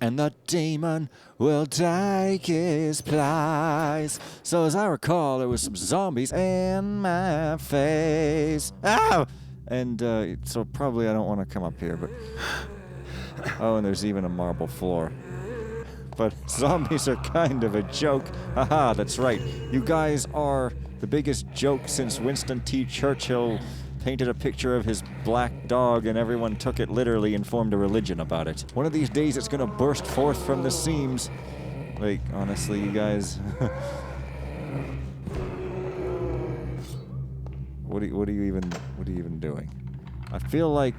and the demon will take his place. So as I recall, there was some zombies in my face. Ow! And so probably I don't want to come up here, but... Oh, and there's even a marble floor. But zombies are kind of a joke. Haha, that's right. You guys are the biggest joke since Winston T. Churchill painted a picture of his black dog and everyone took it literally and formed a religion about it. One of these days it's gonna burst forth from the seams. Like, honestly, you guys... What are you even doing? I feel like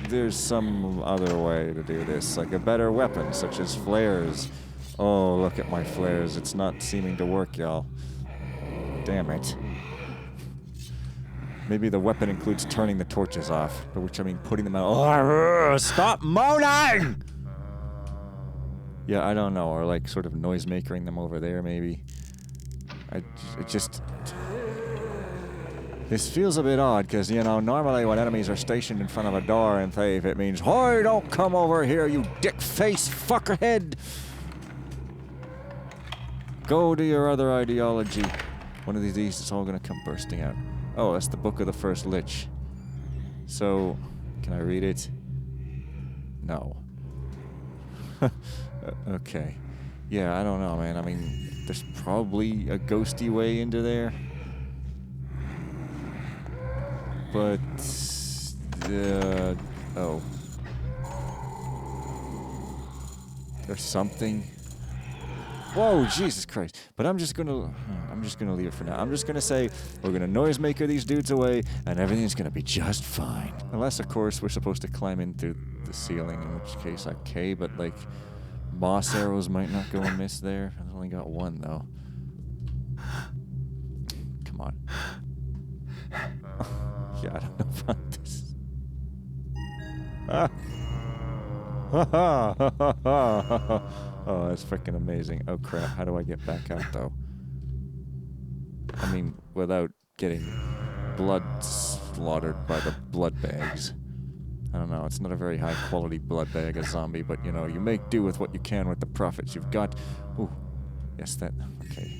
there's some other way to do this, like a better weapon, such as flares. Oh, look at my flares. It's not seeming to work, y'all. Damn it. Maybe the weapon includes turning the torches off, by which I mean putting them out. Oh, stop moaning! Yeah, I don't know, or like sort of noisemakering them over there, maybe. This feels a bit odd, because, you know, normally when enemies are stationed in front of a door in Feuille, it means, "Hoy, don't come over here, you dick-face fuckerhead! Go to your other ideology." One of these days, it's all gonna come bursting out. Oh, that's the Book of the First Lich. So, can I read it? No. Okay. Yeah, I don't know, man. I mean, there's probably a ghosty way into there. But, oh. There's something. Whoa, Jesus Christ. But I'm just gonna leave it for now. I'm just gonna say, we're gonna noisemaker these dudes away, and everything's gonna be just fine. Unless, of course, we're supposed to climb in through the ceiling, in which case, okay, but, like, moss arrows might not go amiss there. I've only got one, though. Come on. Yeah, I don't know about this. Oh, that's freaking amazing. Oh crap, how do I get back out though? I mean, without getting blood slaughtered by the blood bags. I don't know, it's not a very high quality blood bag, a zombie, but you know, you make do with what you can with the profits you've got. Ooh, yes, okay.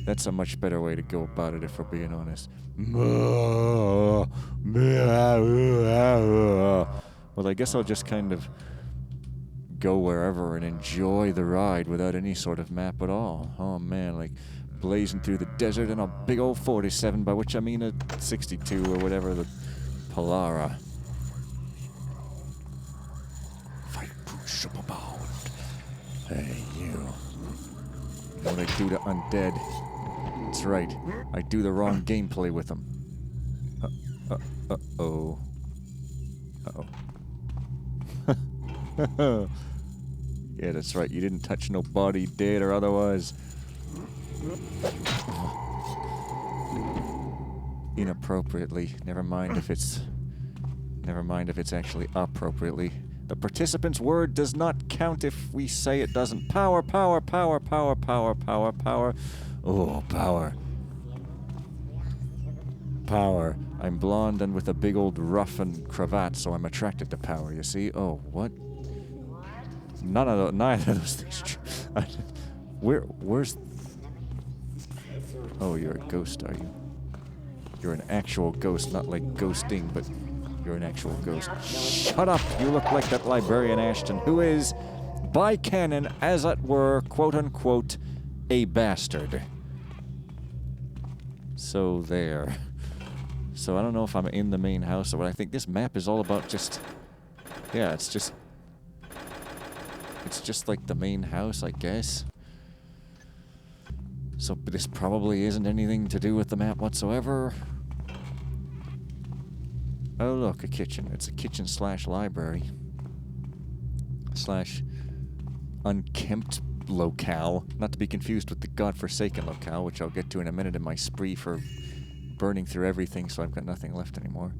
That's a much better way to go about it, if we're being honest. Well, I guess I'll just kind of go wherever and enjoy the ride without any sort of map at all. Oh man, like blazing through the desert in a big old 47, by which I mean a 62 or whatever, the Polara. Fight push up abound. Hey, you. What I do to undead. That's right. I do the wrong gameplay with them. Uh-oh. Uh-oh. Yeah, that's right. You didn't touch no body, dead or otherwise. Inappropriately. Never mind if it's actually appropriately. The participant's word does not count if we say it doesn't. Power, power, power, power, power, power, power. Oh, power. Power. I'm blonde and with a big old ruff and cravat, so I'm attracted to power, you see? Oh, what? Neither of those things are true. Where's... Oh, you're a ghost, are you? You're an actual ghost, not like ghosting, but you're an actual ghost. Shut up! You look like that librarian Ashton, who is, by canon, as it were, quote-unquote, a bastard. So there. So I don't know if I'm in the main house or what. I think this map is all about just... Yeah, it's just like the main house, I guess. So this probably isn't anything to do with the map whatsoever. Oh look, a kitchen. It's a kitchen slash library. Slash unkempt locale. Not to be confused with the godforsaken locale, which I'll get to in a minute in my spree for burning through everything so I've got nothing left anymore.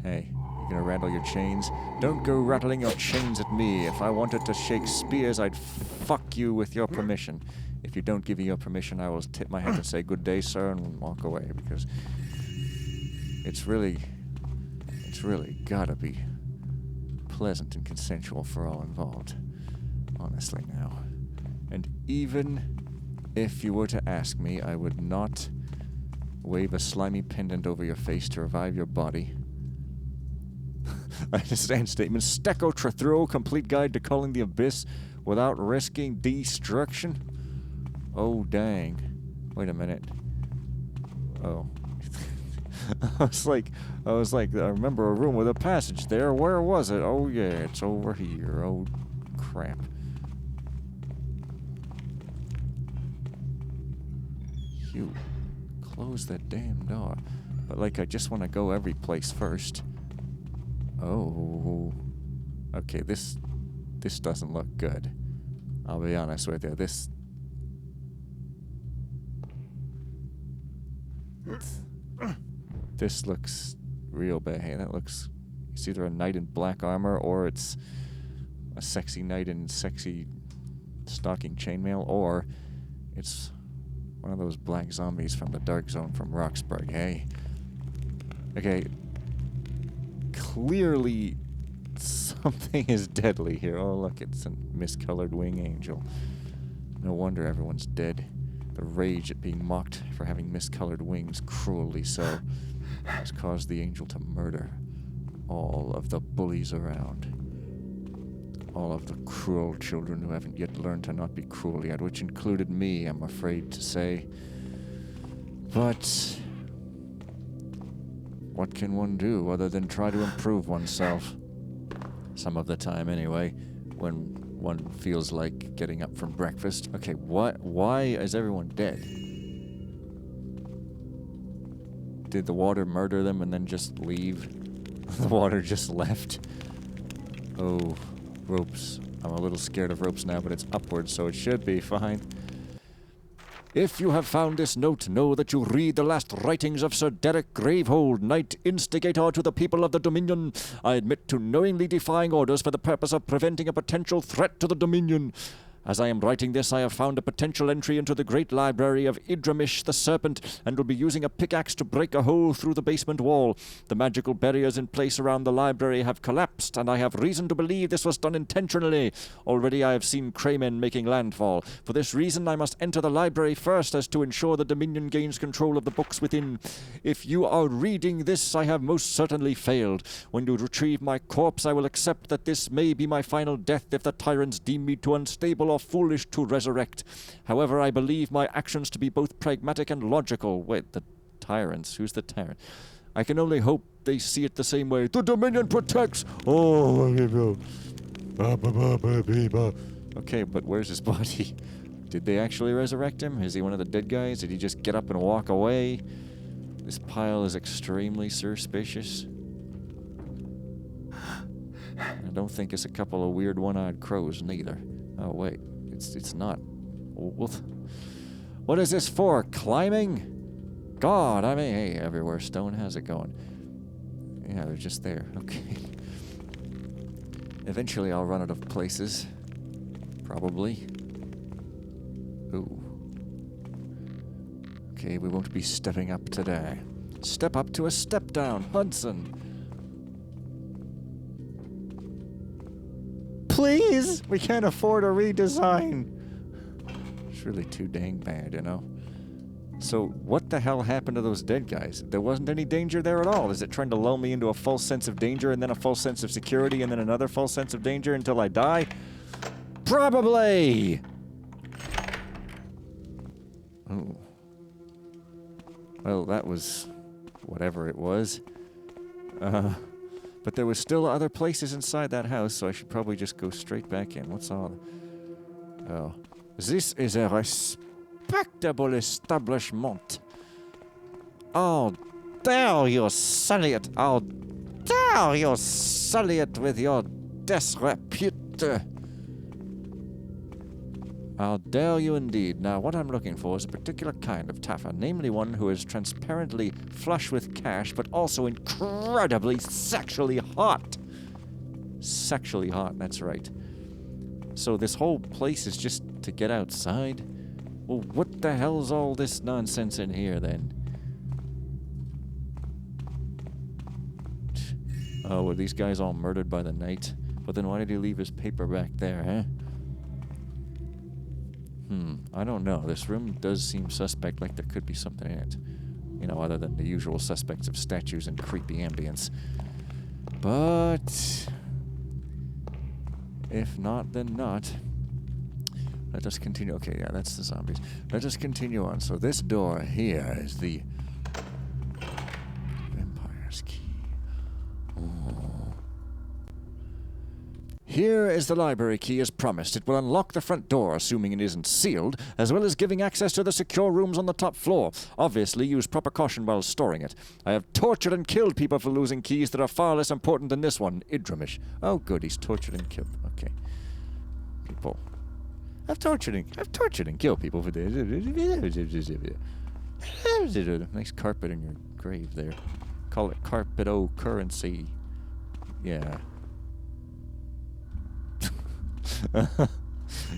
Hey, you gonna rattle your chains? Don't go rattling your chains at me. If I wanted to shake spears, I'd fuck you with your permission. If you don't give me your permission, I will tip my head and say good day, sir, and walk away, because it's really gotta be pleasant and consensual for all involved. Honestly now. And even if you were to ask me, I would not wave a slimy pendant over your face to revive your body. I understand statement. Stecco Trethro, complete guide to culling the abyss without risking destruction. Oh, dang. Wait a minute. Oh. I was like, I remember a room with a passage there. Where was it? Oh, yeah, it's over here. Oh, crap. You close that damn door. But, like, I just want to go every place first. Oh. Okay, this doesn't look good. I'll be honest with you. This looks real bad. Hey, that looks... It's either a knight in black armor or it's a sexy knight in sexy stalking chainmail, or it's one of those black zombies from the Dark Zone from Roxburgh. Hey. Okay. Clearly something is deadly here. Oh, look, it's a miscolored wing angel. No wonder everyone's dead. The rage at being mocked for having miscolored wings, cruelly so, has caused the angel to murder all of the bullies around. All of the cruel children who haven't yet learned to not be cruel yet, which included me, I'm afraid to say. But what can one do other than try to improve oneself? Some of the time, anyway, when one feels like getting up from breakfast. Okay, why is everyone dead? Did the water murder them and then just leave? The water just left? Oh, ropes. I'm a little scared of ropes now, but it's upward, so it should be fine. If you have found this note, know that you read the last writings of Sir Derek Gravehold, Knight Instigator to the people of the Dominion. I admit to knowingly defying orders for the purpose of preventing a potential threat to the Dominion. As I am writing this, I have found a potential entry into the great library of Idramish the Serpent, and will be using a pickaxe to break a hole through the basement wall. The magical barriers in place around the library have collapsed, and I have reason to believe this was done intentionally. Already I have seen craymen making landfall. For this reason, I must enter the library first, as to ensure the Dominion gains control of the books within. If you are reading this, I have most certainly failed. When you retrieve my corpse, I will accept that this may be my final death if the tyrants deem me too unstable or foolish to resurrect. However, I believe my actions to be both pragmatic and logical. Wait, the tyrants? Who's the tyrant? I can only hope they see it the same way. The Dominion protects! Oh, okay, but where's his body? Did they actually resurrect him? Is he one of the dead guys? Did he just get up and walk away? This pile is extremely suspicious. I don't think it's a couple of weird one-eyed crows, neither. Oh, wait. It's not. What is this for? Climbing? God, I mean, hey, everywhere stone. How's it going? Yeah, they're just there. Okay. Eventually I'll run out of places. Probably. Ooh. Okay, we won't be stepping up today. Step up to a step down. Hudson. Please! We can't afford a redesign. It's really too dang bad, you know? So, what the hell happened to those dead guys? There wasn't any danger there at all. Is it trying to lull me into a false sense of danger and then a false sense of security and then another false sense of danger until I die? Probably! Oh. Well, that was whatever it was. But there was still other places inside that house, so I should probably just go straight back in. What's all... Oh. This is a respectable establishment. Oh, dare you sully it. Oh, dare you sully it with your disrepute. How dare you indeed. Now, what I'm looking for is a particular kind of taffer, namely one who is transparently flush with cash, but also incredibly sexually hot. Sexually hot, that's right. So this whole place is just to get outside? Well, what the hell's all this nonsense in here, then? Oh, were these guys all murdered by the night? But then why did he leave his paper back there, huh? I don't know. This room does seem suspect, like there could be something in it. You know, other than the usual suspects of statues and creepy ambience. But if not, then not. Let us continue. Okay, yeah, that's the zombies. Let us continue on. So this door here is the vampire's key. Oh. Here is the library key as promised. It will unlock the front door, assuming it isn't sealed, as well as giving access to the secure rooms on the top floor. Obviously, use proper caution while storing it. I have tortured and killed people for losing keys that are far less important than this one. Idrimish. Oh, good, he's tortured and killed. Okay. People. I've tortured and killed people for this. Nice carpet in your grave there. Call it carpet-o-currency. Yeah.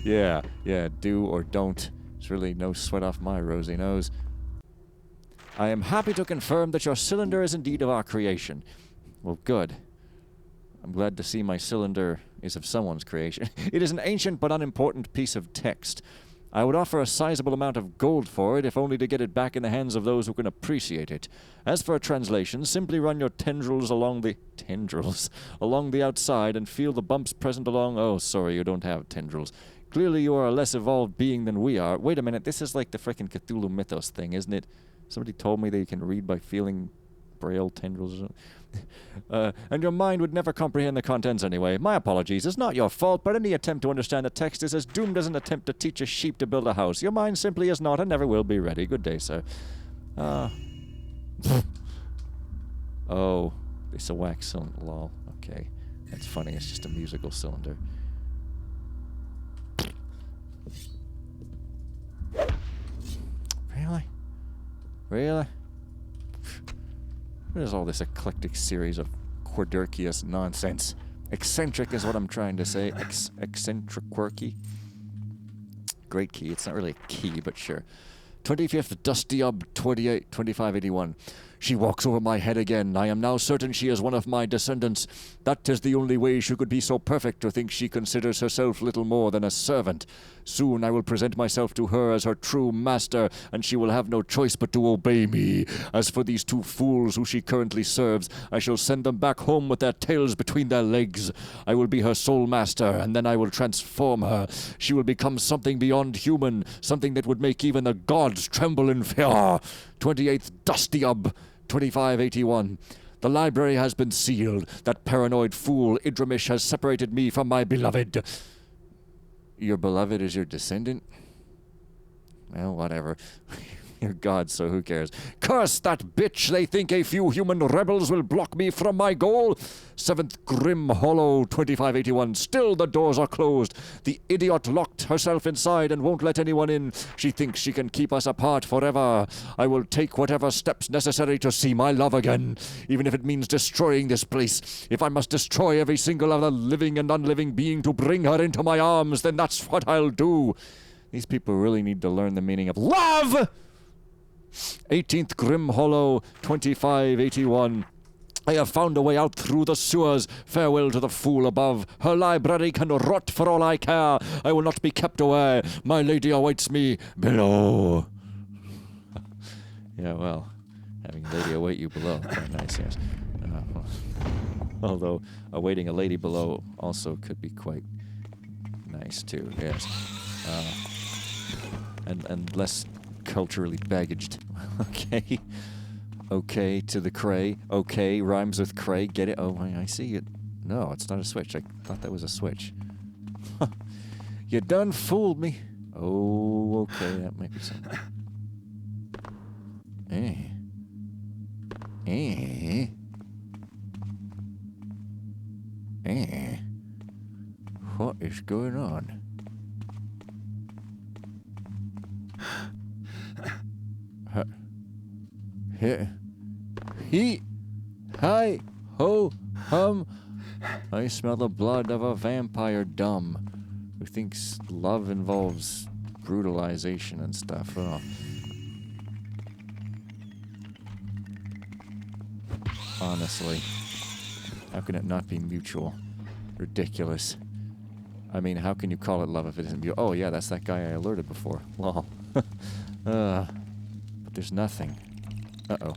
yeah, do or don't. It's really no sweat off my rosy nose. I am happy to confirm that your cylinder is indeed of our creation. Well, good. I'm glad to see my cylinder is of someone's creation. It is an ancient but unimportant piece of text. I would offer a sizable amount of gold for it, if only to get it back in the hands of those who can appreciate it. As for a translation, simply run your tendrils along the outside and feel the bumps present along... Oh, sorry, you don't have tendrils. Clearly you are a less evolved being than we are. Wait a minute, this is like the frickin' Cthulhu Mythos thing, isn't it? Somebody told me that you can read by feeling braille tendrils or something. And your mind would never comprehend the contents anyway. My apologies. It's not your fault, but any attempt to understand the text is as doomed as an attempt to teach a sheep to build a house. Your mind simply is not and never will be ready. Good day, sir. Oh, it's a wax cylinder. Lol. Okay. That's funny. It's just a musical cylinder. Really? Really? What is all this eclectic series of quirkious nonsense? Eccentric is what I'm trying to say. Eccentric quirky. Great key. It's not really a key, but sure. 25th Dusty Ub 2581. She walks over my head again. I am now certain she is one of my descendants. That is the only way she could be so perfect to think she considers herself little more than a servant. Soon I will present myself to her as her true master, and she will have no choice but to obey me. As for these two fools who she currently serves, I shall send them back home with their tails between their legs. I will be her sole master, and then I will transform her. She will become something beyond human, something that would make even the gods tremble in fear. 28th Dusty Ub 2581. The library has been sealed. That paranoid fool Idrimish has separated me from my beloved. Your beloved is your descendant? Well, whatever. You're God, so who cares? Curse that bitch! They think a few human rebels will block me from my goal. 7th Grim Hollow 2581. Still the doors are closed. The idiot locked herself inside and won't let anyone in. She thinks she can keep us apart forever. I will take whatever steps necessary to see my love again, even if it means destroying this place. If I must destroy every single other living and unliving being to bring her into my arms, then that's what I'll do. These people really need to learn the meaning of love! 18th Grim Hollow 2581. I have found a way out through the sewers. Farewell to the fool above. Her library can rot for all I care. I will not be kept away. My lady awaits me below. Yeah, well, having a lady await you below. Quite nice, yes. Although awaiting a lady below also could be quite nice too, yes. And less culturally baggaged. Okay. Okay to the cray. Okay rhymes with cray. Get it? Oh, I see it. No, it's not a switch. I thought that was a switch. You done fooled me. Oh, okay. That might be something. What is going on? He, hi, ho, hum. I smell the blood of a vampire dumb who thinks love involves brutalization and stuff. Oh. Honestly, how can it not be mutual? Ridiculous. I mean, how can you call it love if it isn't beautiful? Oh, yeah, that's that guy I alerted before. Lol. But there's nothing. Uh-oh.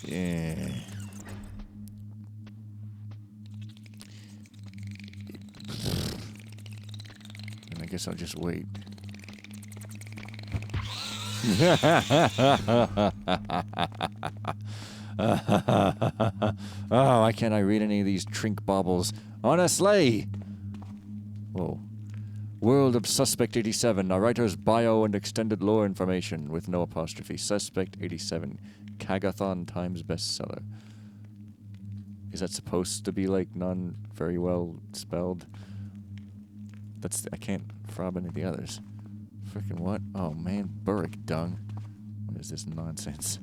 Yeah. And I guess I'll just wait. Oh, why can't I read any of these trink baubles? On a sleigh! Whoa. World of Suspect 87, a writer's bio and extended lore information with no apostrophe. Suspect 87, Kagathon Times bestseller. Is that supposed to be like non very well spelled? I can't fob any of the others. Frickin' what? Oh man, Burrick dung. What is this nonsense?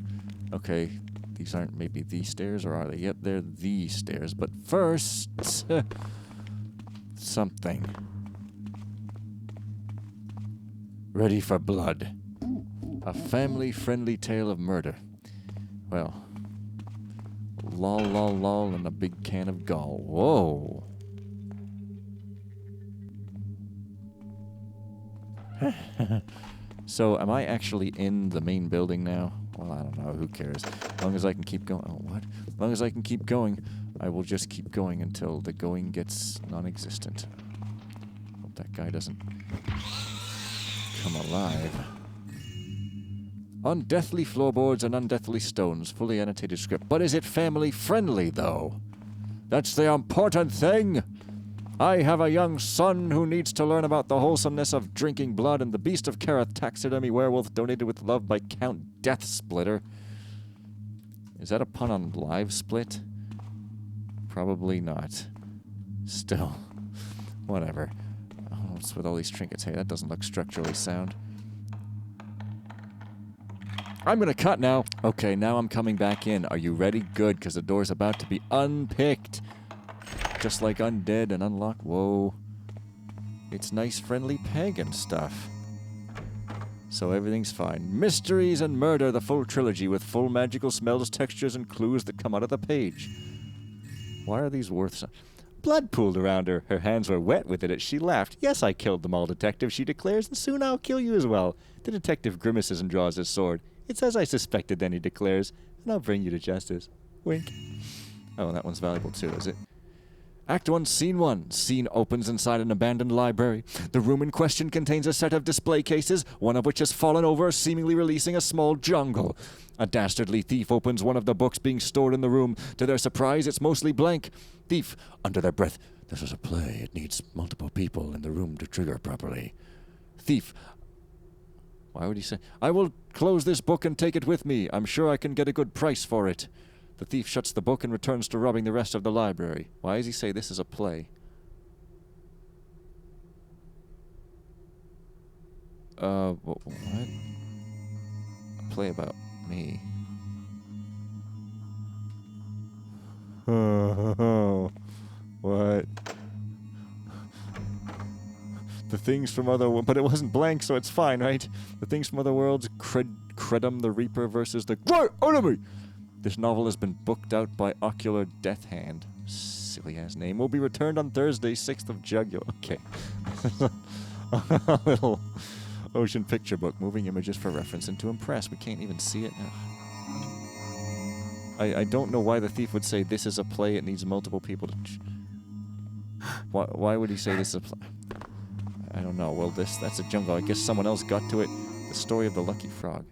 Okay, these aren't maybe the stairs, or are they? Yep, they're the stairs. But first, something. Ready for blood. A family-friendly tale of murder. Well, lol, lol, lol, and a big can of gall. Whoa. So, am I actually in the main building now? Well, I don't know. Who cares? As long as I can keep going. Oh, what? As long as I can keep going, I will just keep going until the going gets non-existent. Hope that guy doesn't come alive. Undeathly floorboards and undeathly stones. Fully annotated script. But is it family-friendly, though? That's the important thing! I have a young son who needs to learn about the wholesomeness of drinking blood and the Beast of Karath taxidermy werewolf donated with love by Count Deathsplitter. Is that a pun on Live Split? Probably not. Still. Whatever. Oh, what's with all these trinkets? Hey, that doesn't look structurally sound. I'm gonna cut now. Okay, now I'm coming back in. Are you ready? Good, because the door's about to be unpicked. Just like undead and unlock. Whoa. It's nice, friendly pagan stuff. So everything's fine. Mysteries and murder, the full trilogy with full magical smells, textures, and clues that come out of the page. Why are these worth so... Blood pooled around her. Her hands were wet with it as she laughed. Yes, I killed them all, detective, she declares, and soon I'll kill you as well. The detective grimaces and draws his sword. It's as I suspected, then he declares, and I'll bring you to justice. Wink. Oh, that one's valuable too, is it? Act 1, Scene 1. Scene opens inside an abandoned library. The room in question contains a set of display cases, one of which has fallen over, seemingly releasing a small jungle. A dastardly thief opens one of the books being stored in the room. To their surprise, it's mostly blank. Thief, under their breath, this is a play. It needs multiple people in the room to trigger properly. Thief, why would he say, I will close this book and take it with me. I'm sure I can get a good price for it. The thief shuts the book and returns to robbing the rest of the library. Why does he say this is a play? What? A play about me. What? The things from other... But it wasn't blank, so it's fine, right? The things from other worlds, Credum the Reaper versus the... enemy! This novel has been booked out by Ocular Death Hand. Silly-ass name. Will be returned on Thursday, 6th of Jugular. Okay. A little motion picture book. Moving images for reference and to impress. We can't even see it. I don't know why the thief would say this is a play. It needs multiple people to... Why would he say this is a play? I don't know. Well, that's a jungle. I guess someone else got to it. The story of the lucky frog.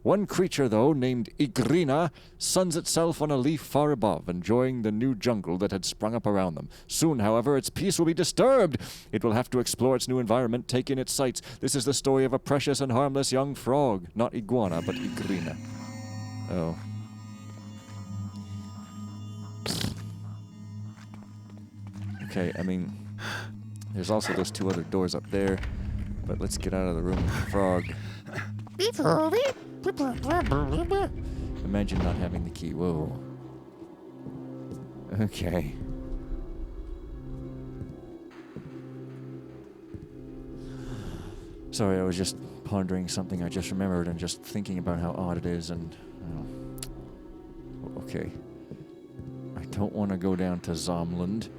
One creature, though, named Igrina, suns itself on a leaf far above, enjoying the new jungle that had sprung up around them. Soon, however, its peace will be disturbed. It will have to explore its new environment, take in its sights. This is the story of a precious and harmless young frog. Not iguana, but Igrina. Oh. Okay, I mean, there's also those two other doors up there, but let's get out of the room with the frog. Imagine not having the key. Whoa. Okay. Sorry, I was just pondering something I just remembered and just thinking about how odd it is and... Okay. I don't want to go down to Zomland.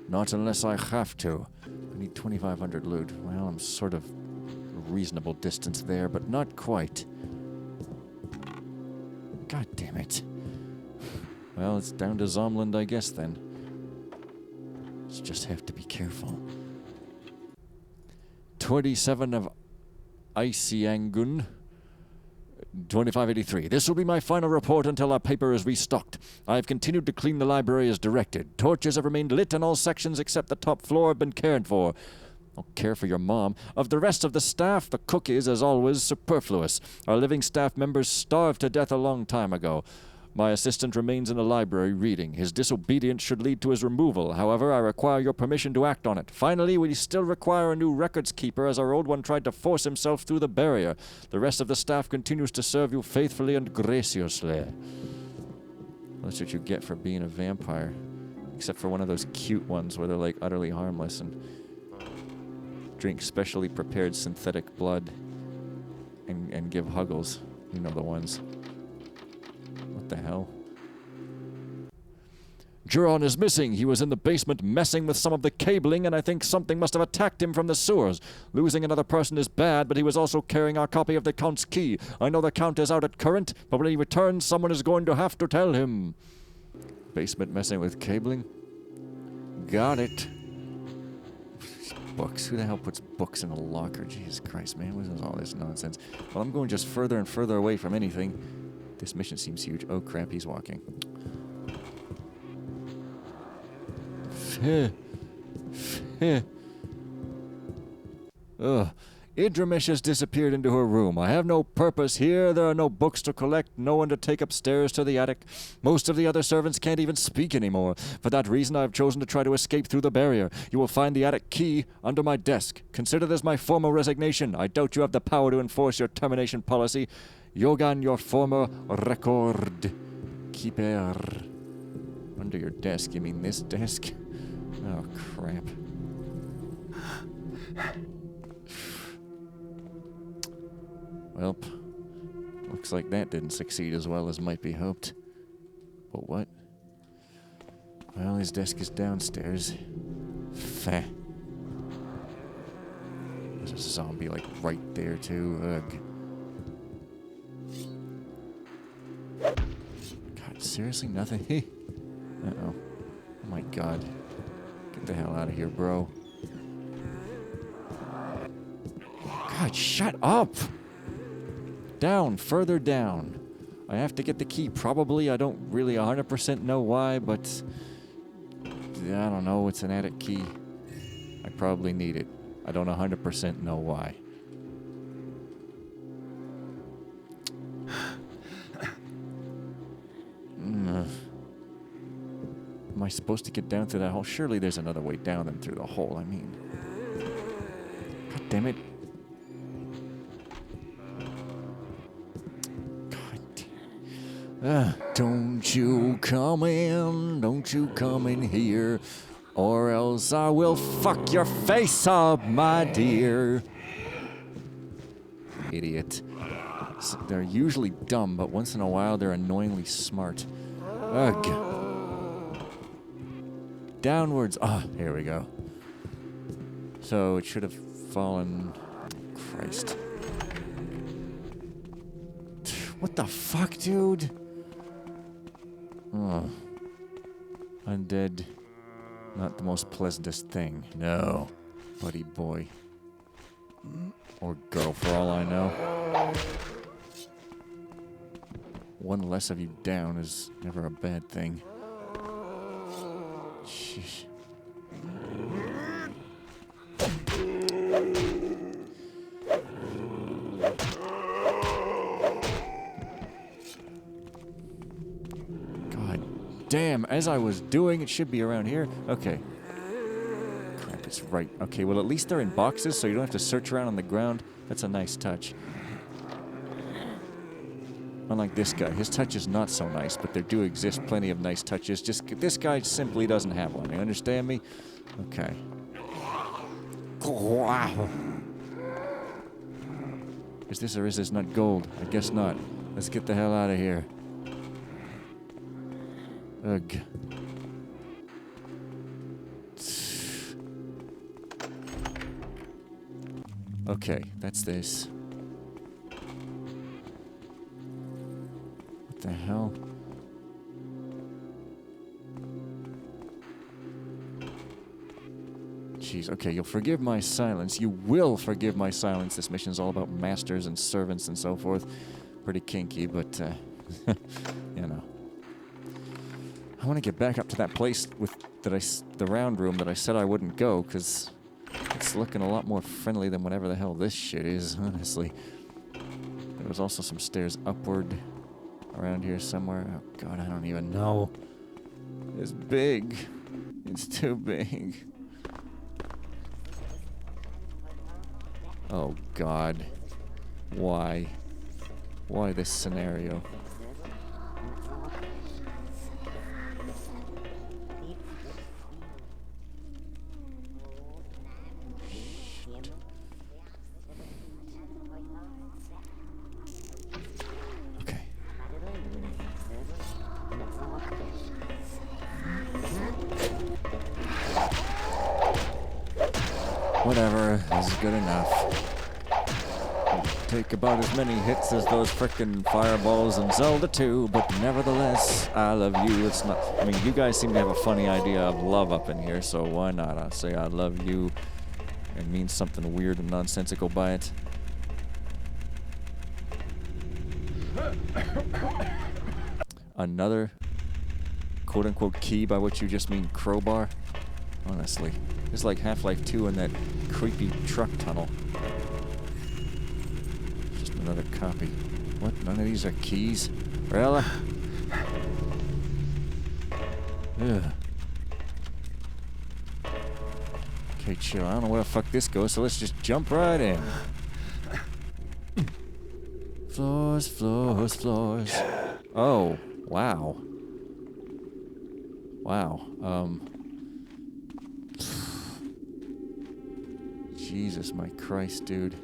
Not unless I have to. I need 2,500 loot. Well, I'm sort of a reasonable distance there, but not quite. God damn it. Well, it's down to Zomland, I guess, then. Just have to be careful. 27 of Isiangun. 2583. This will be my final report until our paper is restocked. I have continued to clean the library as directed. Torches have remained lit and all sections except the top floor have been cared for. Don't care for your mom. Of the rest of the staff, the cook is, as always, superfluous. Our living staff members starved to death a long time ago. My assistant remains in the library reading. His disobedience should lead to his removal. However, I require your permission to act on it. Finally, we still require a new records keeper as our old one tried to force himself through the barrier. The rest of the staff continues to serve you faithfully and graciously. That's what you get for being a vampire. Except for one of those cute ones where they're like utterly harmless and drink specially prepared synthetic blood and give huggles. You know the ones. What the hell? Juron is missing. He was in the basement messing with some of the cabling, and I think something must have attacked him from the sewers. Losing another person is bad, but he was also carrying our copy of the Count's key. I know the Count is out at current, but when he returns, someone is going to have to tell him. Basement messing with cabling? Got it. Books. Who the hell puts books in a locker? Jesus Christ, man. What is all this nonsense? Well, I'm going just further and further away from anything. This mission seems huge. Oh, crap, he's walking. Ugh. Idrimish has disappeared into her room. I have no purpose here. There are no books to collect, no one to take upstairs to the attic. Most of the other servants can't even speak anymore. For that reason, I have chosen to try to escape through the barrier. You will find the attic key under my desk. Consider this my formal resignation. I doubt you have the power to enforce your termination policy. Yogan, your former record keeper. Under your desk? You mean this desk? Oh, crap. Well, looks like that didn't succeed as well as might be hoped. But what? Well, his desk is downstairs. Feh. There's a zombie, like, right there, too. Ugh. God, seriously? Nothing? Uh-oh. Oh, my God. Get the hell out of here, bro. God, shut up! Down, further down. I have to get the key, probably. I don't really 100% know why, but I don't know. It's an attic key. I probably need it. I don't 100% know why. Am I supposed to get down through that hole? Surely there's another way down than through the hole. I mean, God damn it. Don't you come in here, or else I will fuck your face up, my dear. Idiot. So they're usually dumb, but once in a while they're annoyingly smart. Ugh. Downwards. Ah, here we go. So it should have fallen. Christ. What the fuck, dude? Oh. Undead. Not the most pleasantest thing. No. Buddy boy. Or girl, for all I know. One less of you down is never a bad thing. Sheesh. Damn, as I was doing, it should be around here. Okay. Crap, it's right. Okay, well, at least they're in boxes, so you don't have to search around on the ground. That's a nice touch. Unlike this guy. His touch is not so nice, but there do exist plenty of nice touches. Just this guy simply doesn't have one. You understand me? Okay. Wow. Is this or is this not gold? I guess not. Let's get the hell out of here. Ugh. Okay, that's this. What the hell? Jeez, okay, you'll forgive my silence. You will forgive my silence. This mission's all about masters and servants and so forth. Pretty kinky, but, you know. I want to get back up to that place with the round room that I said I wouldn't go, because it's looking a lot more friendly than whatever the hell this shit is, honestly. There was also some stairs upward around here somewhere. Oh, God, I don't even know. It's big. It's too big. Oh, God. Why? Why this scenario? Shit. Okay. Whatever, this is good enough. Take about as many hits as those frickin' fireballs in Zelda 2, but nevertheless, I love you. It's not. I mean, you guys seem to have a funny idea of love up in here, so why not? I'll say I love you and mean something weird and nonsensical by it. Another quote unquote key, by which you just mean crowbar? Honestly. It's like Half-Life 2 in that creepy truck tunnel. Another copy. What? None of these are keys? Really? Ugh. Okay, chill. I don't know where the fuck this goes, so let's just jump right in. Floors, floors, floors. Oh, wow. Wow. Jesus, my Christ, dude.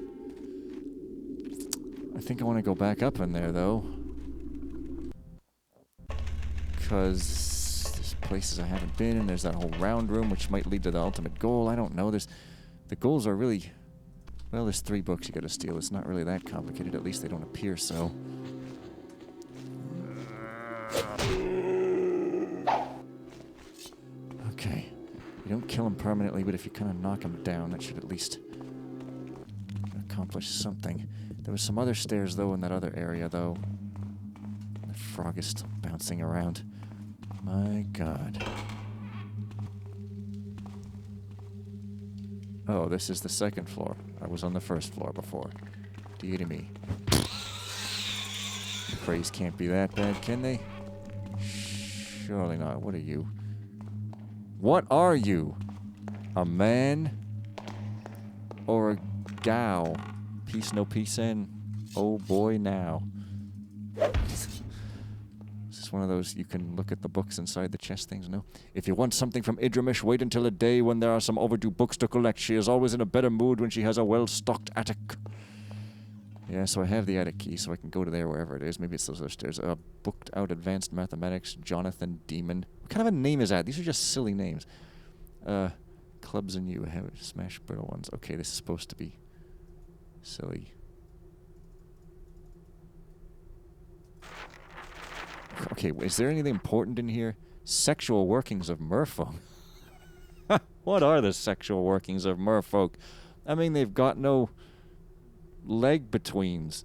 I think I want to go back up in there, though. Because there's places I haven't been, and there's that whole round room, which might lead to the ultimate goal. I don't know. The goals are really... Well, there's 3 books you gotta steal. It's not really that complicated. At least they don't appear so. Okay. You don't kill him permanently, but if you kind of knock him down, that should at least accomplish something. There was some other stairs, though, in that other area, though. The frog is still bouncing around. My God. Oh, this is the 2nd floor. I was on the 1st floor before. Deity me. Praise can't be that bad, can they? Surely not. What are you? What are you? A man? Or a gal? Peace, no peace in. Oh boy, now. Is this one of those you can look at the books inside the chest things? No. If you want something from Idrimish, wait until a day when there are some overdue books to collect. She is always in a better mood when she has a well-stocked attic. Yeah, so I have the attic key, so I can go to there wherever it is. Maybe it's those other stairs. Booked out advanced mathematics, Jonathan Demon. What kind of a name is that? These are just silly names. Clubs and you have smash brittle ones. Okay, this is supposed to be silly. Okay, is there anything important in here? Sexual workings of merfolk. What are the sexual workings of merfolk? I mean, they've got no leg betweens.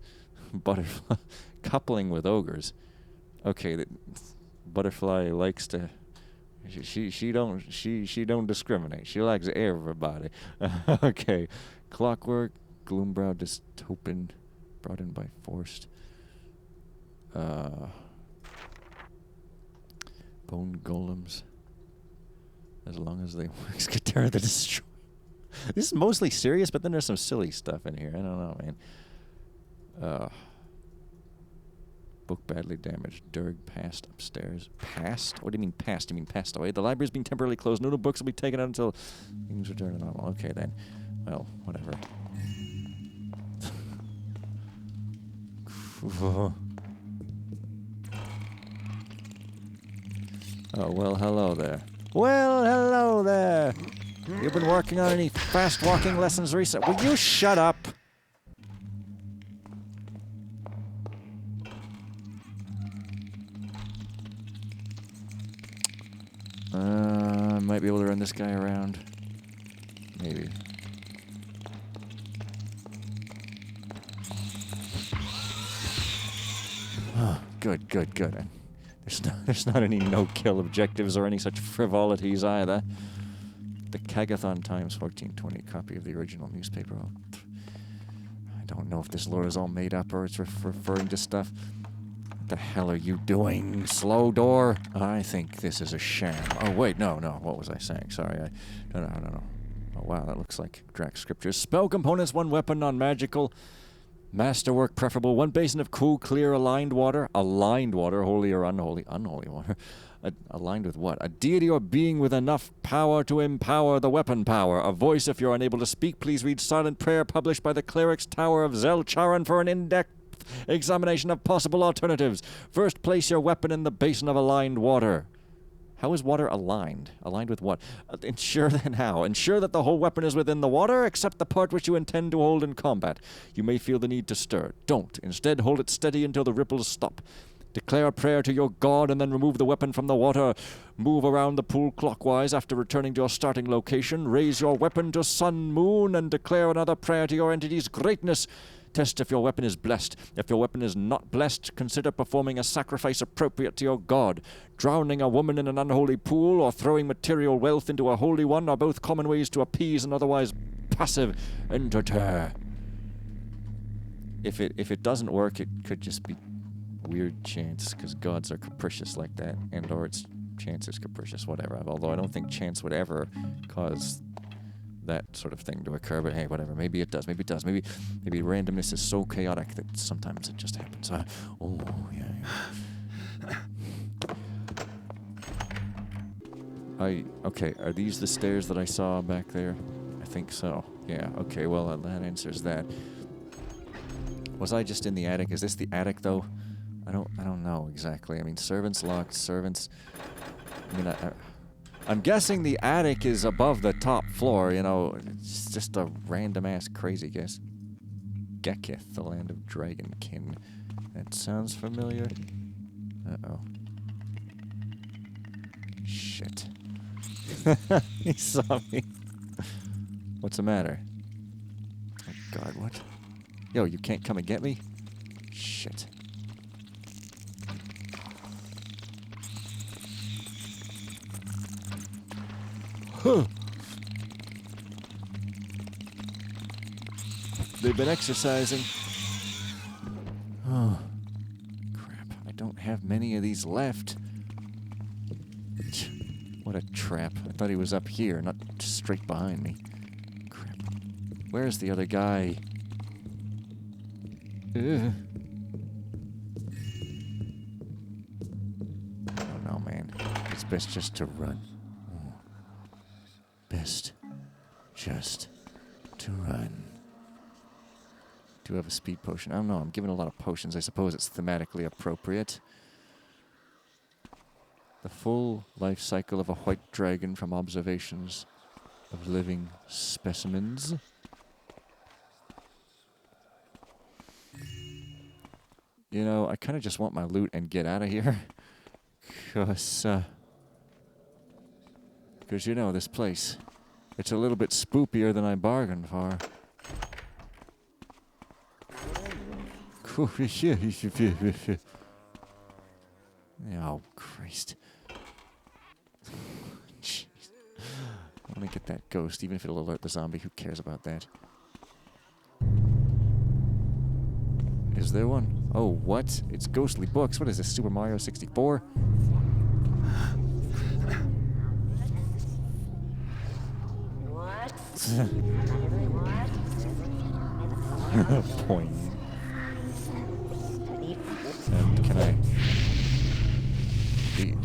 Butterfly coupling with ogres. Okay, the butterfly likes to. She don't discriminate. She likes everybody. Okay, clockwork, gloombrow dystopian, brought in by forced. Bone golems. As long as they Skatera the Destroyer. This is mostly serious, but then there's some silly stuff in here. I don't know, man. Book badly damaged. Durg passed upstairs. Passed? What do you mean passed? You mean passed away? The library's being temporarily closed. No new books will be taken out until things return to normal. Okay, then. Well, whatever. Oh, well, hello there. Well, hello there! You've been working on any fast-walking lessons recently? Will you shut up? Might be able to run this guy around. Maybe. Oh, good, good, good. There's not any no-kill objectives or any such frivolities either. The Kagathon Times 1420, copy of the original newspaper. Oh, I don't know if this lore is all made up or it's referring to stuff. What the hell are you doing, slow door? I think this is a sham. Oh, wait, no. What was I saying? Sorry, I don't know. Oh, wow, that looks like Drax scriptures. Spell components, 1 weapon, non-magical. Masterwork preferable. 1 basin of cool, clear, aligned water. Aligned water, holy or unholy. Unholy water. Aligned with what? A deity or being with enough power to empower the weapon power. A voice if you're unable to speak. Please read Silent Prayer published by the Cleric's Tower of Zelcharan for an in-depth examination of possible alternatives. First, place your weapon in the basin of aligned water. How is water aligned? Aligned with what? Ensure that how? Ensure that the whole weapon is within the water, except the part which you intend to hold in combat. You may feel the need to stir. Don't. Instead, hold it steady until the ripples stop. Declare a prayer to your god and then remove the weapon from the water. Move around the pool clockwise after returning to your starting location. Raise your weapon to sun, moon, and declare another prayer to your entity's greatness. Test if your weapon is blessed. If your weapon is not blessed, consider performing a sacrifice appropriate to your god. Drowning a woman in an unholy pool or throwing material wealth into a holy one are both common ways to appease an otherwise passive entity. If it doesn't work, it could just be weird chance, because gods are capricious like that, and or its chance is capricious, whatever. Although I don't think chance would ever cause that sort of thing to occur, but hey, whatever. Maybe it does. Maybe it does. Maybe randomness is so chaotic that sometimes it just happens. Oh, yeah. Okay, are these the stairs that I saw back there? I think so. Yeah, okay, well, that answers that. Was I just in the attic? Is this the attic, though? I don't know exactly. I mean, servants locked, servants... I mean, I'm guessing the attic is above the top floor, you know. It's just a random-ass crazy guess. Gekith, the land of dragonkin. That sounds familiar. Uh-oh. Shit. He saw me. What's the matter? Oh, God, what? Yo, you can't come and get me? Shit. Huh. They've been exercising. Oh, crap. I don't have many of these left. What a trap. I thought he was up here, not straight behind me. Crap. Where's the other guy? Ugh. I don't know, man. It's best just to run. Best just to run. Do I have a speed potion? I don't know. I'm giving a lot of potions. I suppose it's thematically appropriate. The full life cycle of a white dragon from observations of living specimens. You know, I kind of just want my loot and get out of here. Because, you know, this place, it's a little bit spoopier than I bargained for. Oh, Christ. Jeez. I want to get that ghost, even if it'll alert the zombie. Who cares about that? Is there one? Oh, what? It's ghostly books. What is this, Super Mario 64? Point. And can I read?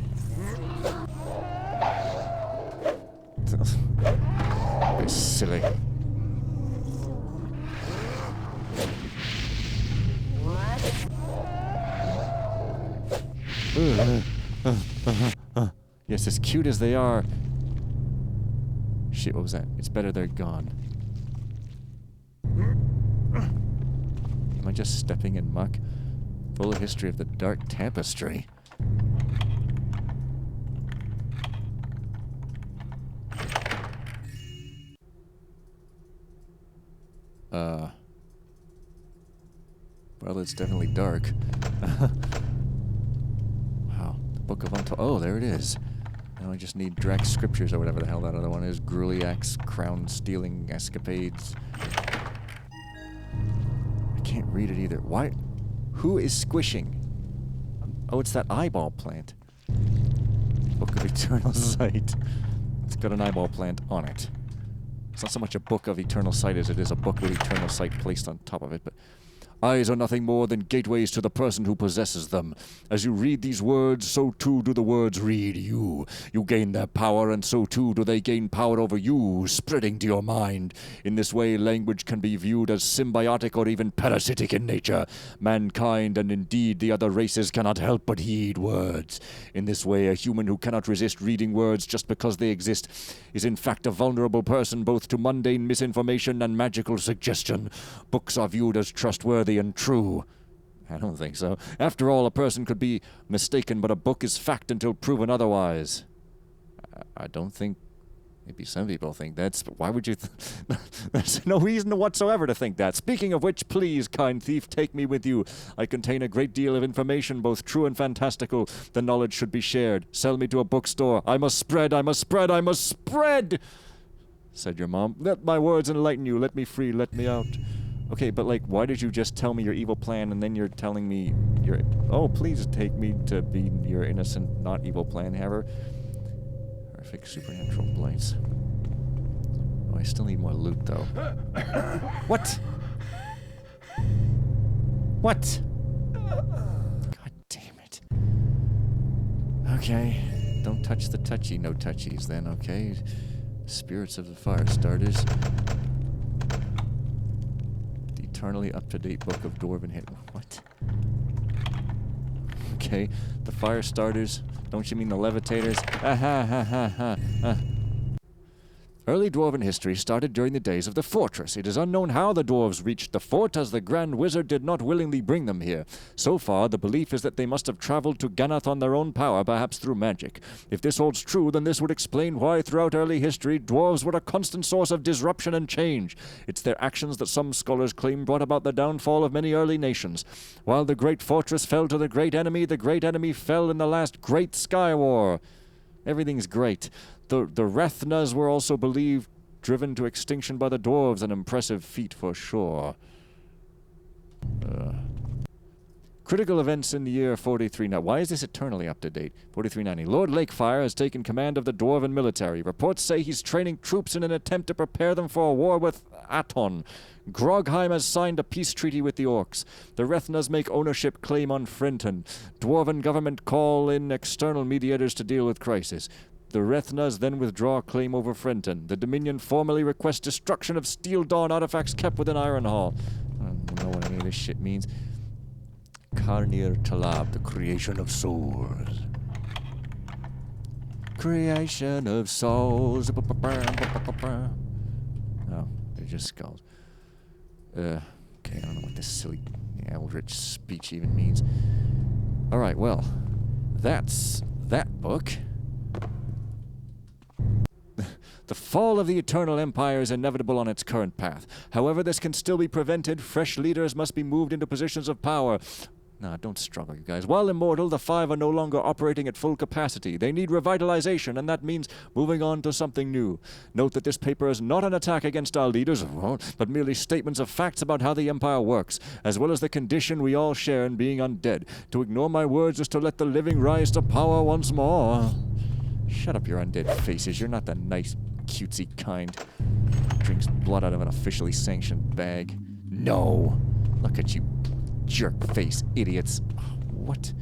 It's silly. as cute as they are... Shit, what was that? It's better they're gone. Am I just stepping in muck? Full history of the dark tapestry. Well, it's definitely dark. Wow. The Book of Untold... Oh, there it is. Now I just need Drax Scriptures or whatever the hell that other one is. Gruliak's crown-stealing escapades. I can't read it either. Why? Who is squishing? Oh, it's that eyeball plant. Book of Eternal Sight. It's got an eyeball plant on it. It's not so much a book of eternal sight as it is a book with eternal sight placed on top of it, but... Eyes are nothing more than gateways to the person who possesses them. As you read these words, so too do the words read you. You gain their power, and so too do they gain power over you, spreading to your mind. In this way, language can be viewed as symbiotic or even parasitic in nature. Mankind, and indeed the other races, cannot help but heed words. In this way, a human who cannot resist reading words just because they exist is in fact a vulnerable person both to mundane misinformation and magical suggestion. Books are viewed as trustworthy and true. I don't think so. After all, a person could be mistaken, but a book is fact until proven otherwise. I don't think... Maybe some people think that's... But why would you... There's no reason whatsoever to think that. Speaking of which, please, kind thief, take me with you. I contain a great deal of information, both true and fantastical. The knowledge should be shared. Sell me to a bookstore. I must spread, I must spread, I must spread! Said your mom. Let my words enlighten you. Let me free, let me out. Okay, but like, why did you just tell me your evil plan and then you're telling me your... Oh, please take me to be your innocent, not evil plan haver. Horrific supernatural blights. Oh, I still need more loot, though. What? What? God damn it. Okay. Don't touch the touchy, no touchies then, okay? Spirits of the fire starters. Eternally up-to-date book of Dwarven Hit. What? Okay, the fire starters. Don't you mean the levitators? Ah ha ha ha ha ha. Early Dwarven history started during the days of the fortress. It is unknown how the dwarves reached the fort, as the Grand Wizard did not willingly bring them here. So far, the belief is that they must have traveled to Ganath on their own power, perhaps through magic. If this holds true, then this would explain why, throughout early history, dwarves were a constant source of disruption and change. It's their actions that some scholars claim brought about the downfall of many early nations. While the great fortress fell to the great enemy fell in the last great Sky War. Everything's great. The Rethnas were also believed driven to extinction by the dwarves, an impressive feat for sure. Critical events in the year 4390. Why is this eternally up to date? 4390. Lord Lakefire has taken command of the dwarven military. Reports say he's training troops in an attempt to prepare them for a war with Aton. Grogheim has signed a peace treaty with the orcs. The Rethnas make ownership claim on Frinton. Dwarven government call in external mediators to deal with crisis. The Rethnas then withdraw claim over Frinton. The Dominion formally requests destruction of Steel Dawn artifacts kept within Ironhall. I don't know what any of this shit means. Karnir Talab, the creation of souls. Creation of souls. Oh, they're just skulls. Okay, I don't know what this silly eldritch speech even means. Alright, well, that's that book. The fall of the Eternal Empire is inevitable on its current path. However, this can still be prevented. Fresh leaders must be moved into positions of power. Nah, don't struggle, you guys. While immortal, the Five are no longer operating at full capacity. They need revitalization, and that means moving on to something new. Note that this paper is not an attack against our leaders, but merely statements of facts about how the Empire works, as well as the condition we all share in being undead. To ignore my words is to let the living rise to power once more. Shut up, your undead faces. You're not the nice, cutesy kind. Drinks blood out of an officially sanctioned bag. No! Look at you, jerk-face idiots. What?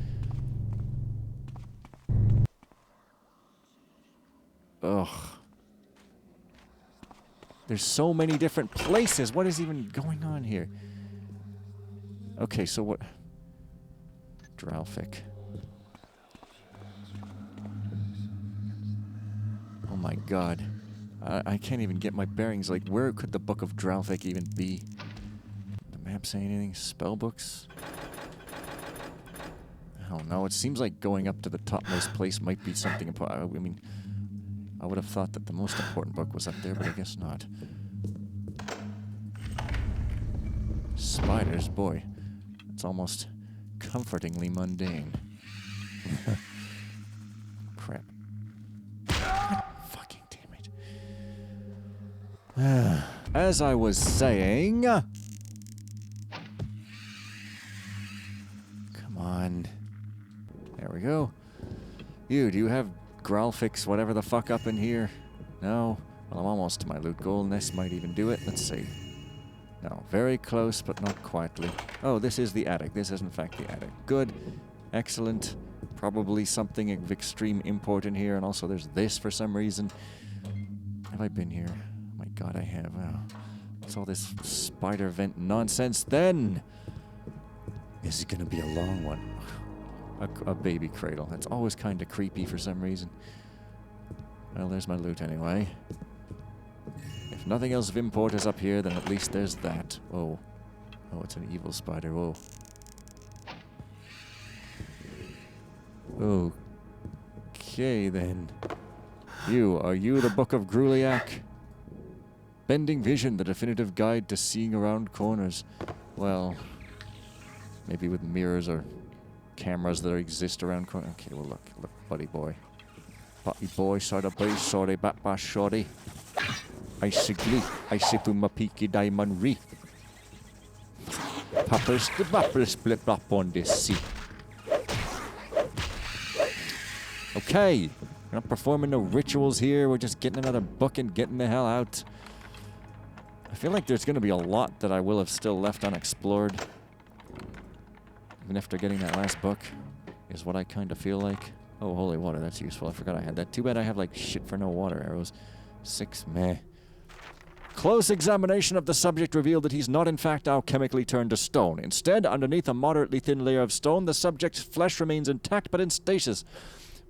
Ugh. There's so many different places. What is even going on here? Okay, so what? Dralfic. my god. I can't even get my bearings. Like, where could the Book of Drouthic even be? The map say anything? Spell books? I don't know. It seems like going up to the topmost place might be something important. I mean, I would have thought that the most important book was up there, but I guess not. Spiders, boy. It's almost comfortingly mundane. Crap. Fucking damn it. As I was saying... Come on. There we go. Do you have Growlfix whatever the fuck up in here? No? Well, I'm almost to my loot goal, and this might even do it. Let's see. No, very close, but not quietly. Oh, this is the attic. This is, in fact, the attic. Good. Excellent. Probably something of extreme import in here, and also there's this for some reason. Have I been here? Oh my god, I have. Oh. What's all this spider vent nonsense then? This is gonna be a long one. A baby cradle. That's always kind of creepy for some reason. Well, there's my loot anyway. If nothing else of import is up here, then at least there's that. Oh. Oh, it's an evil spider. Whoa. Okay, then. Are you the Book of Gruliak? Bending Vision, the definitive guide to seeing around corners. Well, maybe with mirrors or cameras that exist around corners. Okay, well, look, buddy boy. Buddy boy, sorry, bat bash, shorty. I sigly, I sipu ma peaky diamond re. Poppers, the boppers split up on this sea. Okay, we're not performing no rituals here. We're just getting another book and getting the hell out. I feel like there's going to be a lot that I will have still left unexplored. Even after getting that last book, is what I kind of feel like. Oh, holy water, that's useful. I forgot I had that. Too bad I have, like, shit for no water arrows. 6, meh. Close examination of the subject revealed that he's not in fact alchemically turned to stone. Instead, underneath a moderately thin layer of stone, the subject's flesh remains intact but in stasis.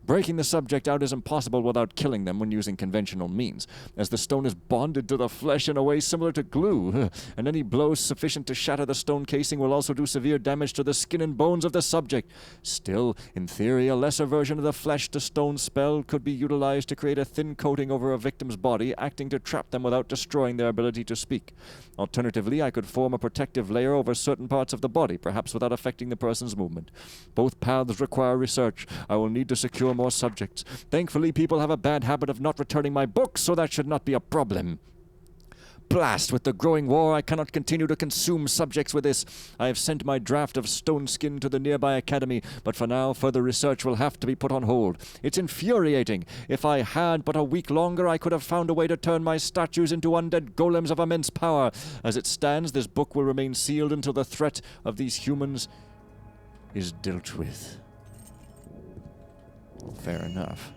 Breaking the subject out is impossible without killing them when using conventional means, as the stone is bonded to the flesh in a way similar to glue, and any blows sufficient to shatter the stone casing will also do severe damage to the skin and bones of the subject. Still, in theory, a lesser version of the flesh-to-stone spell could be utilized to create a thin coating over a victim's body, acting to trap them without destroying their ability to speak. Alternatively, I could form a protective layer over certain parts of the body, perhaps without affecting the person's movement. Both paths require research. I will need to secure more subjects. Thankfully, people have a bad habit of not returning my books, so that should not be a problem. Blast! With the growing war, I cannot continue to consume subjects with this. I have sent my draft of Stone Skin to the nearby academy, but for now, further research will have to be put on hold. It's infuriating. If I had but a week longer, I could have found a way to turn my statues into undead golems of immense power. As it stands, this book will remain sealed until the threat of these humans is dealt with. Fair enough.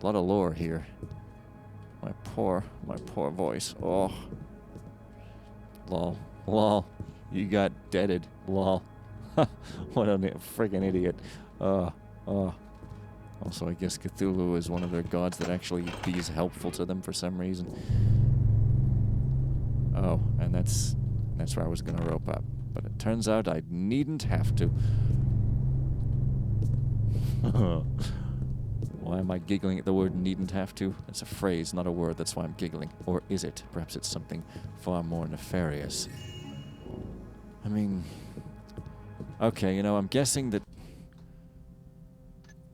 A lot of lore here. My poor voice. Oh. Lol. Lol. You got deaded. Lol. What a friggin' idiot. Also, I guess Cthulhu is one of their gods that actually is helpful to them for some reason. Oh, and that's where I was gonna rope up. But it turns out I needn't have to. Why am I giggling at the word needn't have to? It's a phrase, not a word, that's why I'm giggling. Or is it? Perhaps it's something far more nefarious. I mean... Okay, I'm guessing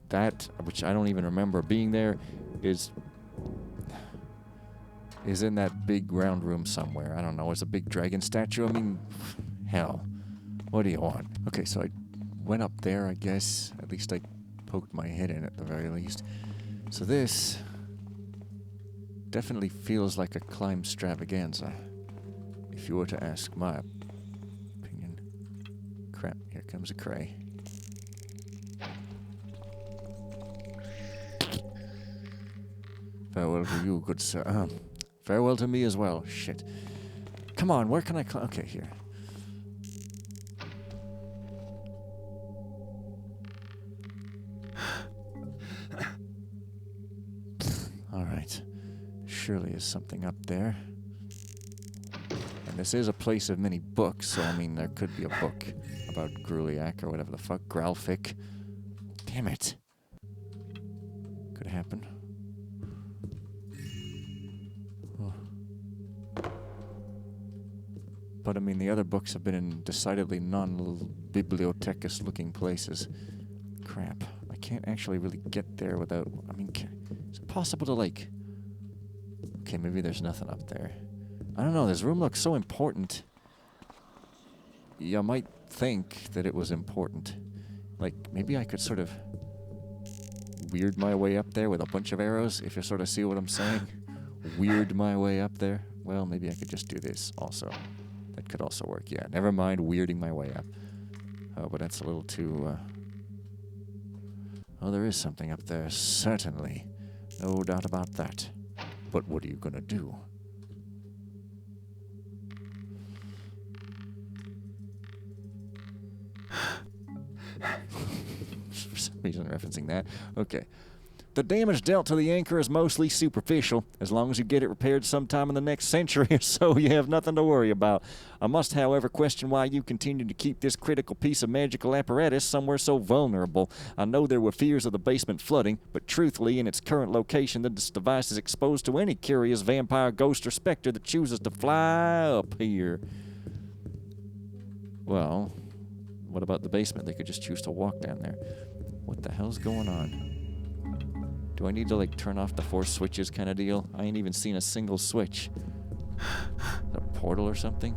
that, which I don't even remember being there, is in that big round room somewhere. I don't know, it's a big dragon statue? I mean, hell. What do you want? Okay, so I went up there, I guess. At least I poked my head in at the very least. So this definitely feels like a climb extravaganza, if you were to ask my opinion. Crap, here comes a cray. Farewell to you, good sir. Farewell to me as well. Shit. Come on, where can I climb? Okay, here. Alright. Surely there's something up there. And this is a place of many books, so I mean, there could be a book about Gruliak or whatever the fuck. Gralfic. Damn it. Could happen. Oh. But I mean, the other books have been in decidedly non-bibliotecus looking places. Crap. I can't actually really get there without... I mean, is it possible to, like... Okay, maybe there's nothing up there. I don't know, this room looks so important. You might think that it was important. Like, maybe I could sort of weird my way up there with a bunch of arrows, if you sort of see what I'm saying. Weird my way up there. Well, maybe I could just do this also. That could also work, yeah. Never mind weirding my way up. Oh, but that's a little too, Oh, there is something up there, certainly. No doubt about that. But what are you gonna do? For some reason referencing that. Okay. The damage dealt to the anchor is mostly superficial. As long as you get it repaired sometime in the next century or so, you have nothing to worry about. I must, however, question why you continue to keep this critical piece of magical apparatus somewhere so vulnerable. I know there were fears of the basement flooding, but truthfully, in its current location, this device is exposed to any curious vampire, ghost, or specter that chooses to fly up here. Well, what about the basement? They could just choose to walk down there. What the hell's going on? Do I need to, like, turn off the 4 switches kind of deal? I ain't even seen a single switch. A portal or something?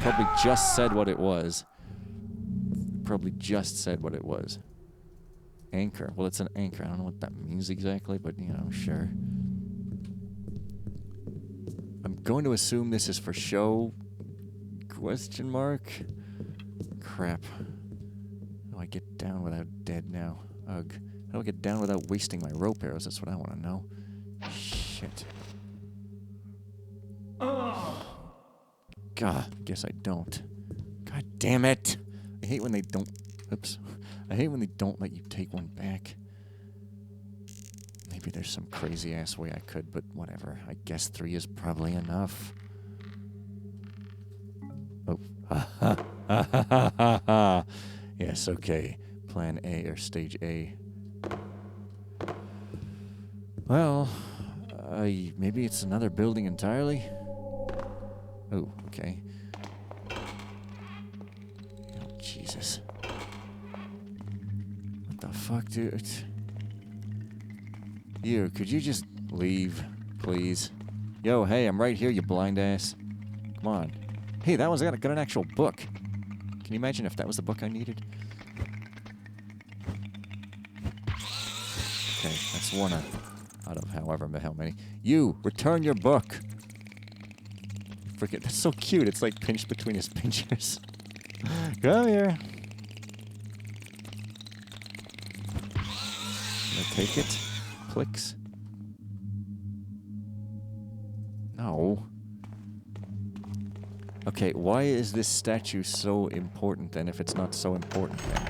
Probably just said what it was. Probably just said what it was. Anchor. Well, it's an anchor. I don't know what that means exactly, but, you know, sure. I'm going to assume this is for show? Question mark? Crap. How do I get down without dead now? Ugh. How do I get down without wasting my rope arrows? That's what I want to know. Shit. God, guess I don't. God damn it! I hate when they don't... Oops. I hate when they don't let you take one back. Maybe there's some crazy-ass way I could, but whatever. I guess 3 is probably enough. Oh. Ha ha ha ha ha ha. Yes, okay. Plan A, or Stage A. Well, maybe it's another building entirely? Oh, okay. Oh, Jesus. What the fuck, dude? You, could you just leave, please? Yo, hey, I'm right here, you blind ass. Come on. Hey, that one's got an actual book. Can you imagine if that was the book I needed? Okay, that's one out of however how many. You, return your book. Freaking, that's so cute. It's like pinched between his pinchers. Come here. Gonna take it. Clicks. No. Okay, why is this statue so important then if it's not so important then?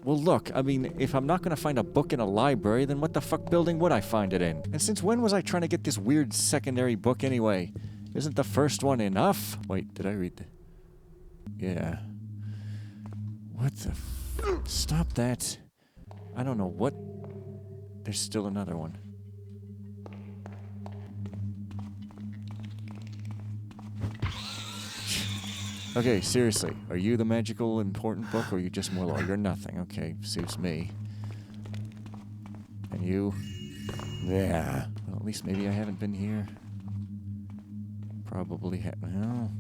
Well, look, I mean, if I'm not going to find a book in a library, then what the fuck building would I find it in? And since when was I trying to get this weird secondary book anyway? Isn't the first one enough? Wait, did I read the... Yeah. What the Stop that. I don't know what... There's still another one. Okay, seriously, are you the magical important book, or are you just more like, you're nothing? Okay, suits me. And you? Yeah. Well, at least maybe I haven't been here. Probably well...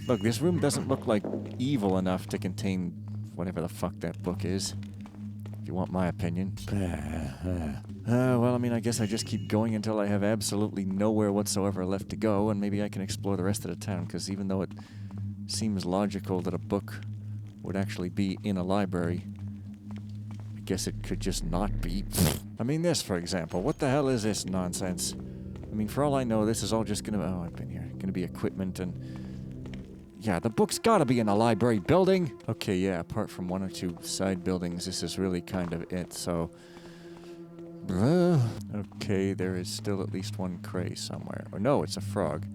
Look, this room doesn't look like evil enough to contain whatever the fuck that book is. If you want my opinion. Well, I mean, I guess I just keep going until I have absolutely nowhere whatsoever left to go, and maybe I can explore the rest of the town, because even though it seems logical that a book would actually be in a library, I guess it could just not be. I mean, this, for example. What the hell is this nonsense? I mean, for all I know, this is all just gonna... Oh, I've been here. Gonna be equipment and... Yeah, the book's gotta be in the library building. Okay, yeah, apart from one or two side buildings, this is really kind of it, so... Okay, there is still at least one cray somewhere. Or no, it's a frog.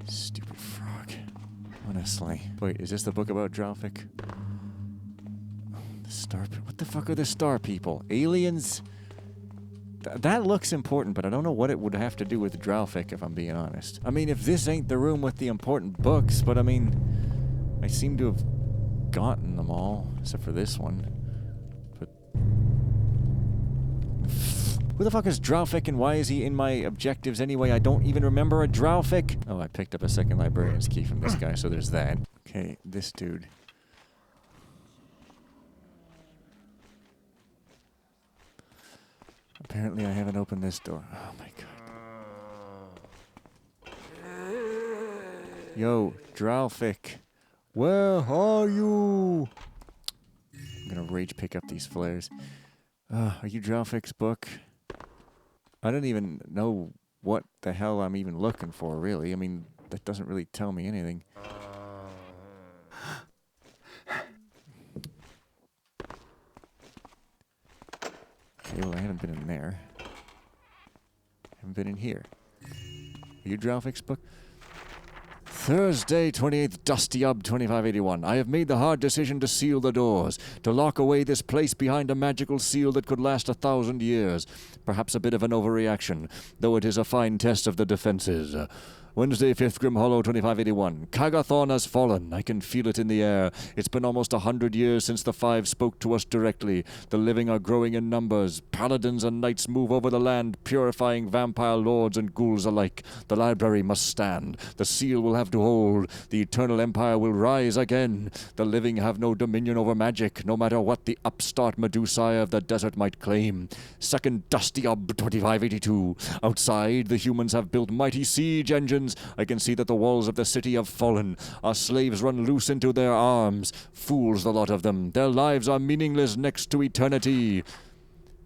Stupid frog. Honestly. Wait, is this the book about Dralfic? The star... What the fuck are the star people? Aliens? That looks important, but I don't know what it would have to do with Dralfic, if I'm being honest. I mean, if this ain't the room with the important books, but I mean... I seem to have gotten them all, except for this one. But... Who the fuck is Dralfic, and why is he in my objectives anyway? I don't even remember a Dralfic. Oh, I picked up a second librarian's key from this guy, so there's that. Okay, this dude. Apparently I haven't opened this door. Oh my god. Yo, Dralfic. Where are you? I'm gonna rage pick up these flares. Are you Dralfic's book? I don't even know what the hell I'm even looking for, really. I mean, that doesn't really tell me anything. Okay, well, I haven't been in there. I haven't been in here. Are you Dralfic's book? Thursday, 28th Dustyub, 2581. I have made the hard decision to seal the doors, to lock away this place behind a magical seal that could last 1,000 years. Perhaps a bit of an overreaction, though it is a fine test of the defenses. Wednesday, 5th Grim Hollow, 2581. Kagathon has fallen. I can feel it in the air. It's been almost 100 years since the Five spoke to us directly. The living are growing in numbers. Paladins and knights move over the land, purifying vampire lords and ghouls alike. The library must stand. The seal will have to hold. The eternal empire will rise again. The living have no dominion over magic, no matter what the upstart Medusae of the desert might claim. Second Dustyub, 2582. Outside, the humans have built mighty siege engines. I can see that the walls of the city have fallen. Our slaves run loose into their arms. Fools, the lot of them. Their lives are meaningless next to eternity.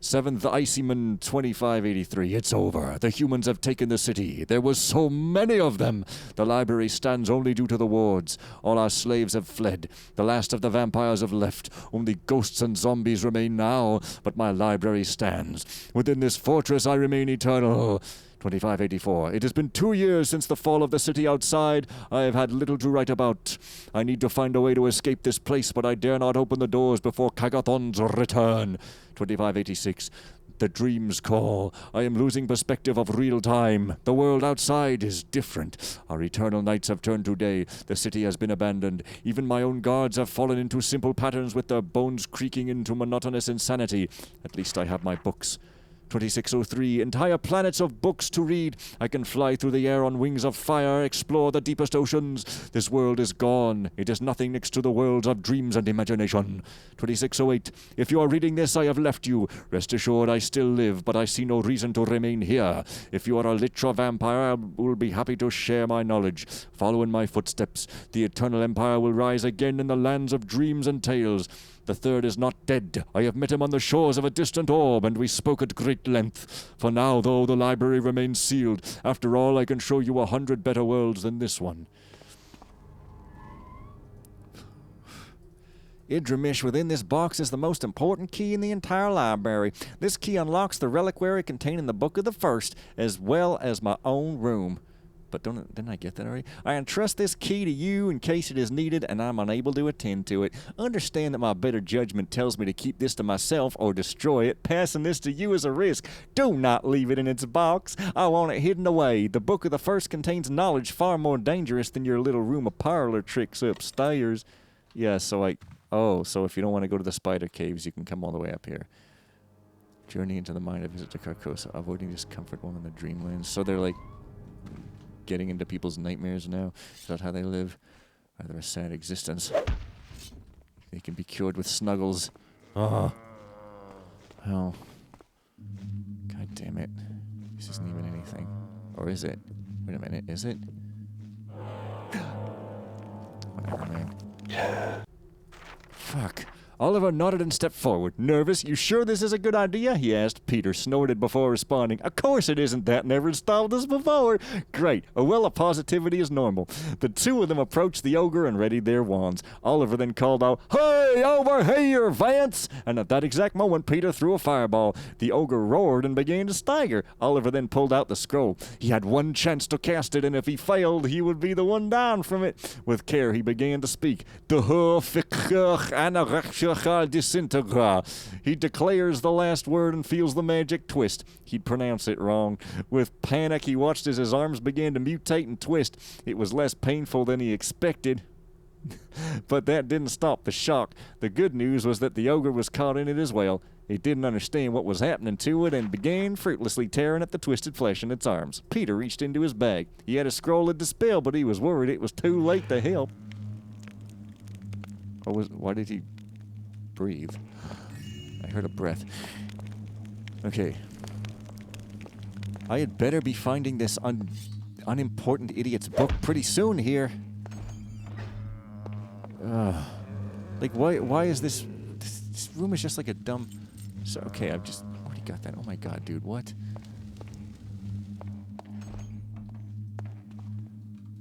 7th Icyman, 2583. It's over. The humans have taken the city. There was so many of them. The library stands only due to the wards. All our slaves have fled. The last of the vampires have left. Only ghosts and zombies remain now. But my library stands. Within this fortress I remain eternal. 2584. It has been 2 years since the fall of the city outside. I have had little to write about. I need to find a way to escape this place, but I dare not open the doors before Kagathon's return. 2586. The dreams call. I am losing perspective of real time. The world outside is different. Our eternal nights have turned to day. The city has been abandoned. Even my own guards have fallen into simple patterns with their bones creaking into monotonous insanity. At least I have my books. 2603. Entire planets of books to read. I can fly through the air on wings of fire, explore the deepest oceans. This world is gone. It is nothing next to the worlds of dreams and imagination. 2608. If you are reading this, I have left you. Rest assured I still live, but I see no reason to remain here. If you are a lich or vampire, I will be happy to share my knowledge. Follow in my footsteps. The eternal empire will rise again in the lands of dreams and tales. The third is not dead. I have met him on the shores of a distant orb, and we spoke at great length. For now, though, the library remains sealed. After all, I can show you 100 better worlds than this one. Idrimish within this box is the most important key in the entire library. This key unlocks the reliquary contained in the Book of the First, as well as my own room. But didn't I get that already? I entrust this key to you in case it is needed and I'm unable to attend to it. Understand that my better judgment tells me to keep this to myself or destroy it. Passing this to you is a risk. Do not leave it in its box. I want it hidden away. The Book of the First contains knowledge far more dangerous than your little room of parlor tricks upstairs. Yeah, so if you don't want to go to the spider caves, you can come all the way up here. Journey into the mind of visit to Carcosa, avoiding discomfort while in the dreamlands. So they're like getting into people's nightmares now. Is that how they live? Rather a sad existence. They can be cured with snuggles. Oh. Hell. God damn it. This isn't even anything. Or is it? Wait a minute, is it? Whatever, man. Fuck. Oliver nodded and stepped forward. Nervous? You sure this is a good idea? He asked. Peter snorted before responding. Of course it isn't. That never installed this before. Great. A well of positivity is normal. The two of them approached the ogre and readied their wands. Oliver then called out, "Hey, over here, Vance!" And at that exact moment, Peter threw a fireball. The ogre roared and began to stagger. Oliver then pulled out the scroll. He had one chance to cast it, and if he failed, he would be the one down from it. With care, he began to speak. He declares the last word and feels the magic twist. He'd pronounce it wrong. With panic, he watched as his arms began to mutate and twist. It was less painful than he expected. But that didn't stop the shock. The good news was that the ogre was caught in it as well. He didn't understand what was happening to it and began fruitlessly tearing at the twisted flesh in its arms. Peter reached into his bag. He had a scroll of dispel, but he was worried it was too late to help. Why did he breathe? I heard a breath. Okay. I had better be finding this unimportant idiot's book pretty soon here. Like, why is this room is just like a dumb... So, okay, I've just already got that. Oh my god, dude, what?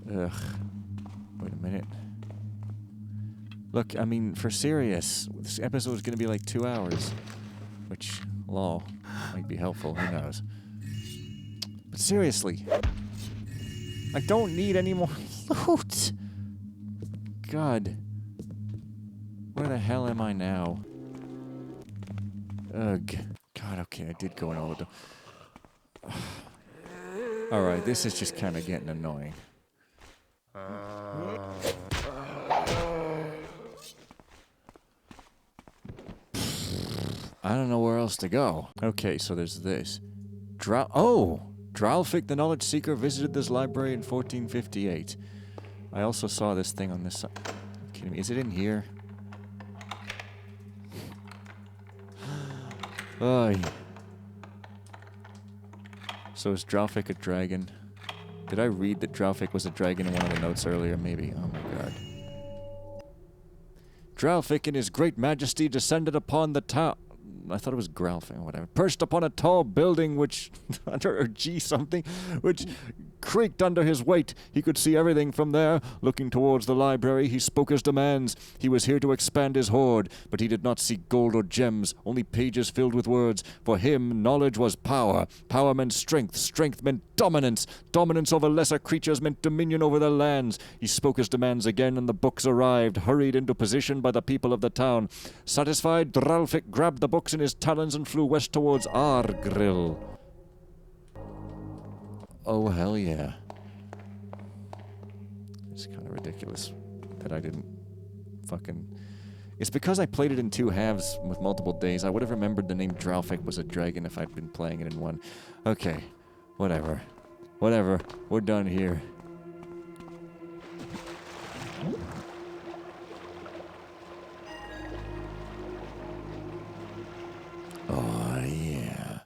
Ugh. Wait a minute. Look, I mean, for serious, this episode is going to be like 2 hours. Which, law, might be helpful, who knows. But seriously, I don't need any more loot! God. Where the hell am I now? Ugh. God, okay, I did go in all the... Alright, this is just kind of getting annoying. I don't know where else to go. Okay, so there's this. Dralfik the Knowledge Seeker visited this library in 1458. I also saw this thing on this side. Are you kidding me? Is it in here? Oy. So is Dralfik a dragon? Did I read that Dralfik was a dragon in one of the notes earlier? Maybe. Oh my god. Dralfik in his great majesty descended upon the town... I thought it was Gralfing or whatever. Perched upon a tall building which... under G something... which creaked under his weight. He could see everything from there. Looking towards the library, he spoke his demands. He was here to expand his hoard, but he did not seek gold or gems, only pages filled with words. For him, knowledge was power. Power meant strength. Strength meant dominance. Dominance over lesser creatures meant dominion over their lands. He spoke his demands again, and the books arrived, hurried into position by the people of the town. Satisfied, Dralfik grabbed the books in his talons and flew west towards Argrill. Oh, hell yeah. It's kind of ridiculous that I didn't fucking... It's because I played it in 2 halves with multiple days. I would have remembered the name Dralfik was a dragon if I'd been playing it in 1. Okay. Whatever. Whatever. We're done here. Oh, yeah.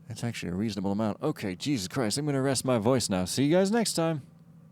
That's actually a reasonable amount. Okay, Jesus Christ, I'm going to rest my voice now. See you guys next time.